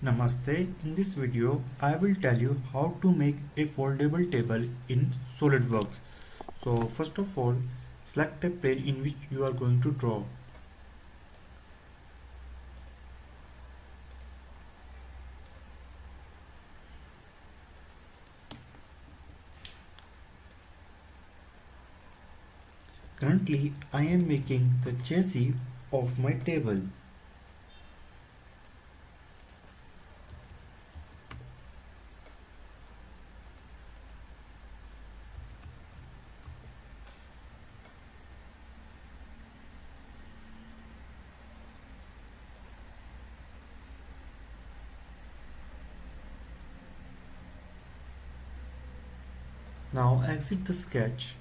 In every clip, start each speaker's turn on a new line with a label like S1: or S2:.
S1: Namaste. In this video, I will tell you how to make a foldable table in SolidWorks. So first of all, select a plane in which you are going to draw. Currently, I am making the chassis of my table. Now exit the sketch.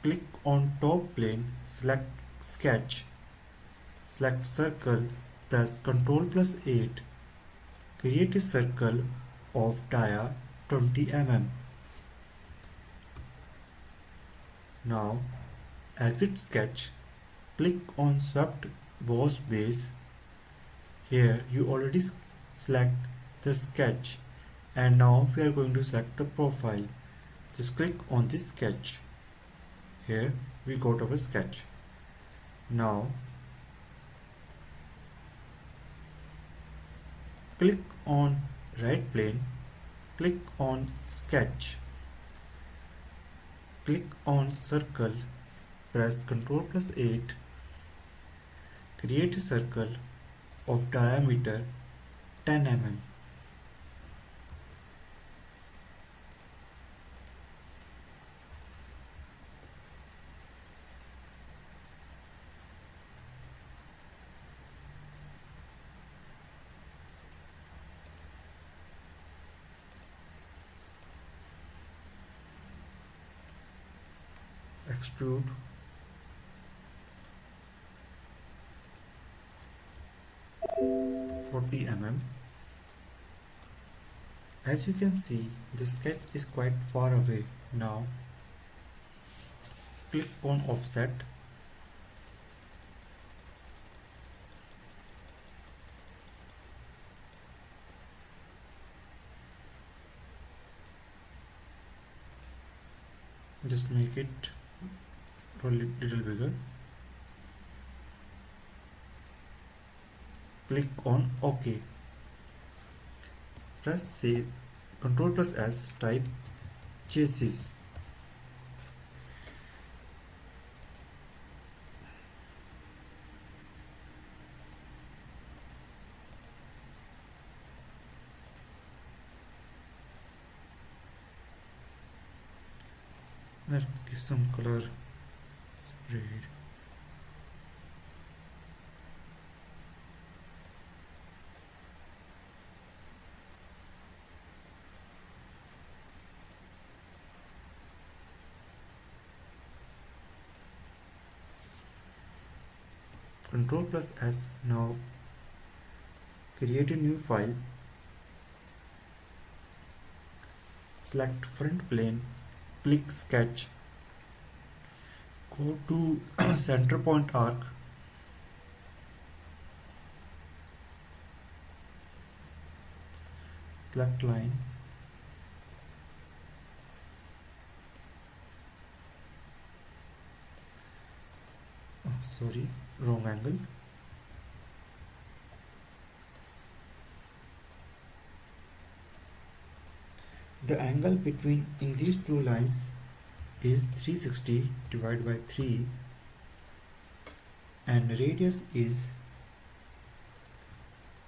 S1: Click on top plane, select sketch, select circle, press Ctrl+8, create a circle of dia 20 mm. Now exit sketch, click on swept boss base. Here you already select the sketch and now we are going to select the profile. Just click on this sketch. Here we got our sketch. Now click on right plane, click on sketch, click on circle, press Ctrl+8, create a circle of diameter 10 mm. Extrude, mm. As you can see, the sketch is quite far away. Now click on offset, just make it a little bigger. Click on OK. Press save, Ctrl+S, type chassis. Let's give some color sprayed. Ctrl+S. Now create a new file. Select front plane, click sketch, go to center point arc, select line, wrong angle. The angle between these two lines is 360 divided by 3 and radius is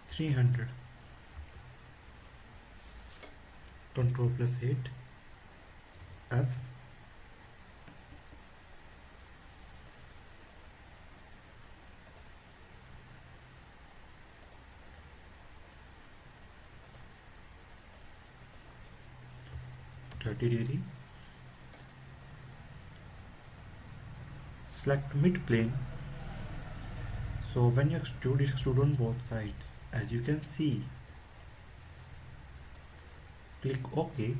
S1: 300. Ctrl+8, F. .30°. Select mid plane. So when you extrude on both sides, as you can see. Click OK.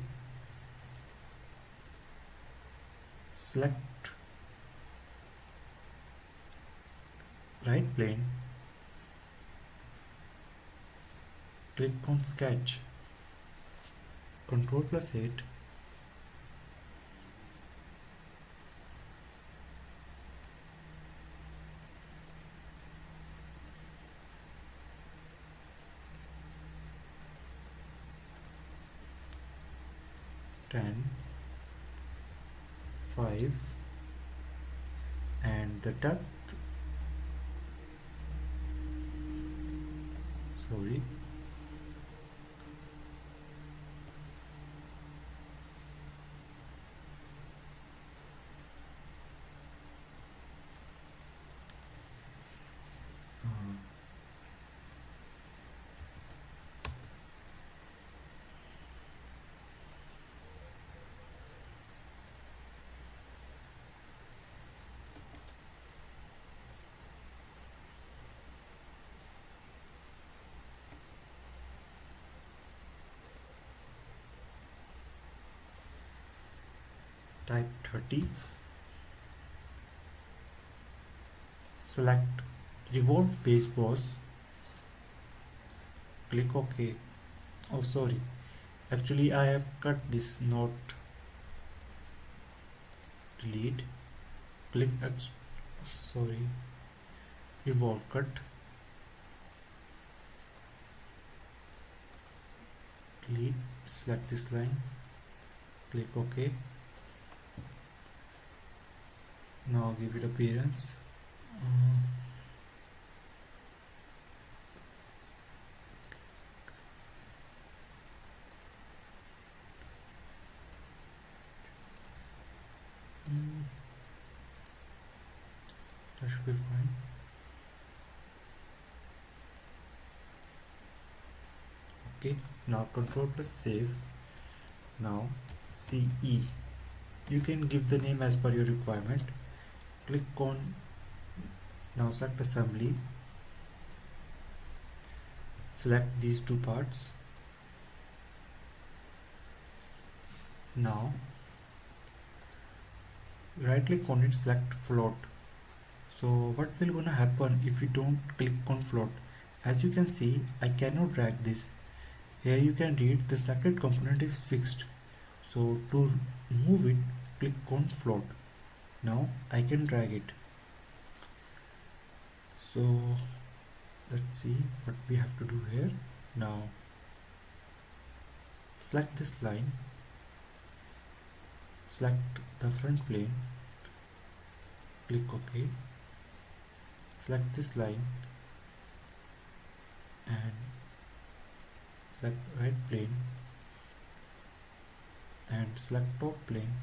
S1: Select right plane, Click on sketch. Ctrl+8. Ten, 5, and the depth, sorry, uh, type 30, select revolve base boss, click OK. Oh, sorry, actually I have cut this, not delete. Click sorry, revolve cut, delete, select this line, click OK. Now give it appearance. That should be fine. Okay, now Ctrl+save. Now CE. You can give the name as per your requirement. Click on, now select assembly. Select these two parts. Now right click on it, select float. So what will gonna happen if you don't click on float? As you can see, I cannot drag this. Here you can read the selected component is fixed. So to move it, click on float. Now I can drag it. So let's see what we have to do here. Now select this line, select the front plane, click OK. Select this line and select right plane and select top plane,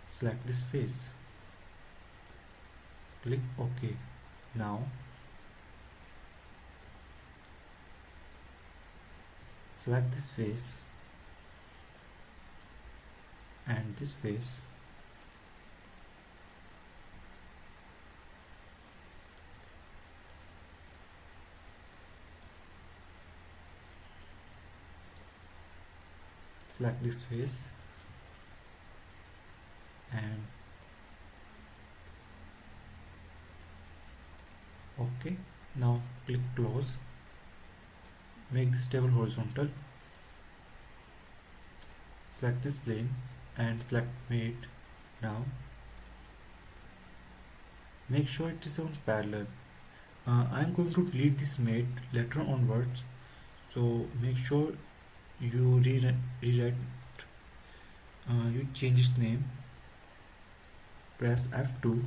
S1: select this face, click OK. Now select this face and this face, select this face and OK. Now click close, make this table horizontal, select this plane and select mate. Now make sure it is on parallel. I am going to delete this mate later onwards, so make sure you rewrite, you change its name, press F2,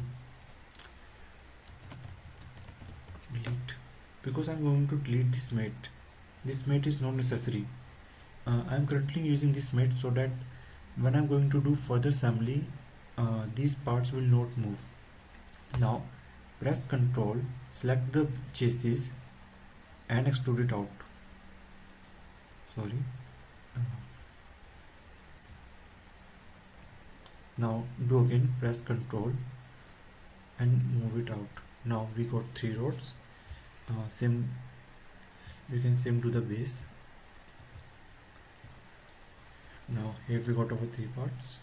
S1: delete, because I'm going to delete this mate. This mate is not necessary. I'm currently using this mate so that when I'm going to do further assembly, these parts will not move. Now press Ctrl, select the chassis and extrude it out. Sorry. Now do again, press Ctrl and move it out. Now we got 3 rods. Same, you can same do the base. Now here we got our 3 parts.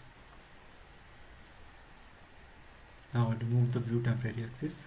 S1: Now remove the view temporary axis.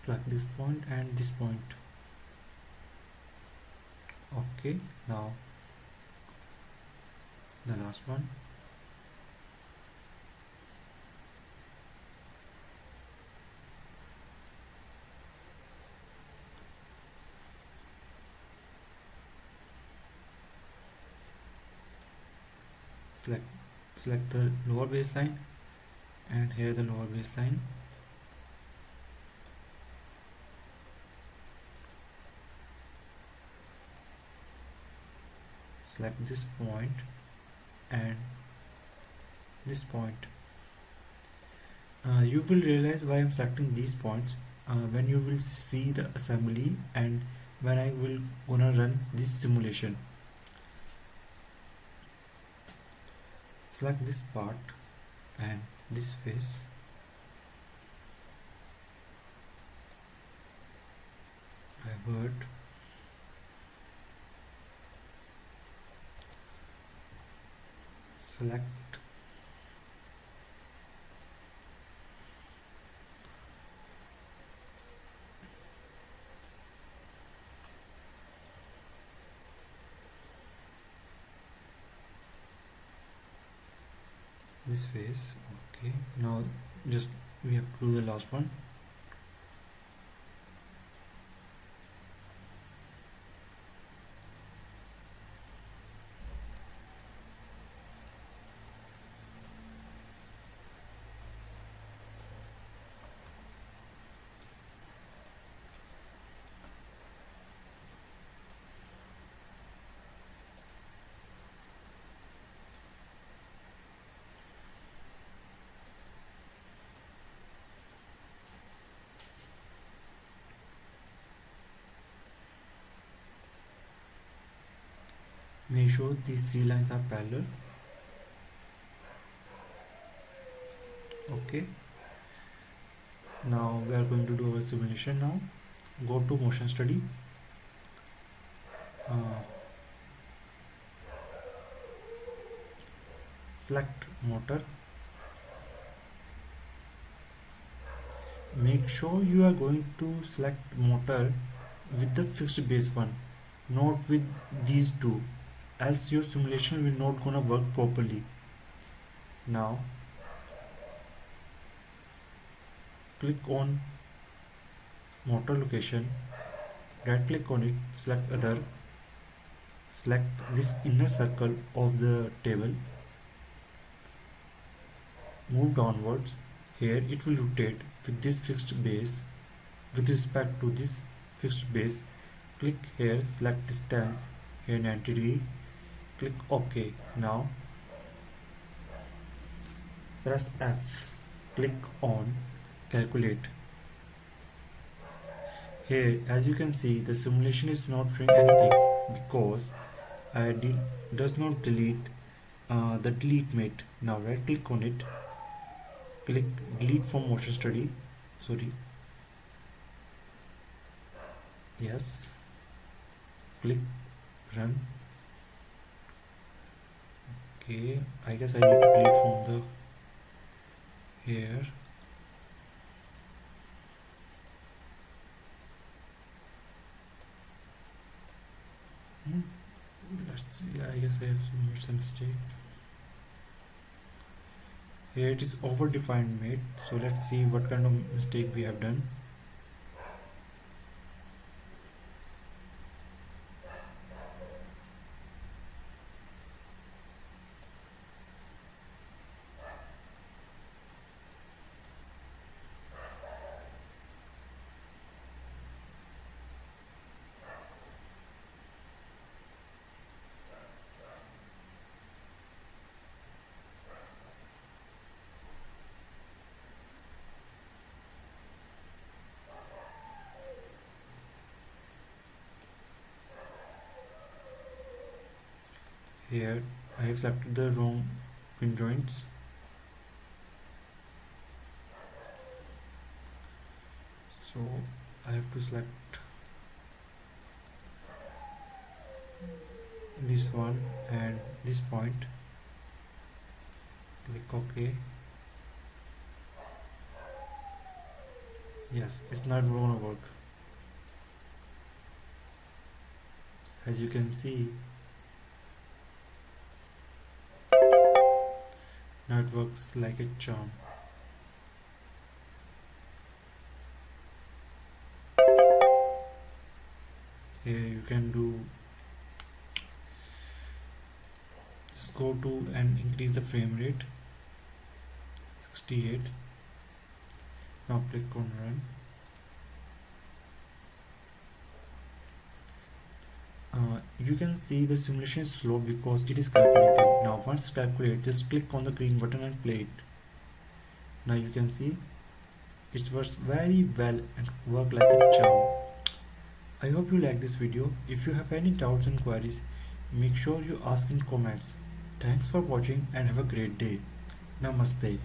S1: select this point and this point. Okay, now the last one. Select select the lower baseline, and here the lower baseline. Select this point and this point. You will realize why I'm selecting these points when you will see the assembly and when I will gonna run this simulation. Select this part and this face. Divert. Select this face. Okay, now just we have to do the last one. Make sure these three lines are parallel. Okay, now we are going to do our simulation. Now go to motion study, select motor. Make sure you are going to select motor with the fixed base one, not with these two, else your simulation will not gonna work properly. Now click on motor location, right click on it, select other, select this inner circle of the table, move downwards. Here it will rotate with this fixed base. With respect to this fixed base, click here, select distance, here 90 degree, click OK. Now press F, click on calculate. Here as you can see the simulation is not showing anything because I does not delete the delete mate. Now right click on it, click delete from motion study, sorry, yes, click run. Okay, I guess I need to delete from the here. Let's see, I guess I have made some mistake. Here it is over defined mate, so let's see what kind of mistake we have done. Here I have selected the wrong pin joints. So I have to select this one and this point. Click OK. Yes, it's not gonna work. As you can see, now it works like a charm. Here you can do, just go to and increase the frame rate 68. Now click on run. You can see the simulation is slow because it is calculating. Now once calculate, just click on the green button and play it. Now you can see it works very well and work like a charm. I hope you like this video. If you have any doubts and queries, make sure you ask in comments. Thanks for watching and have a great day. Namaste.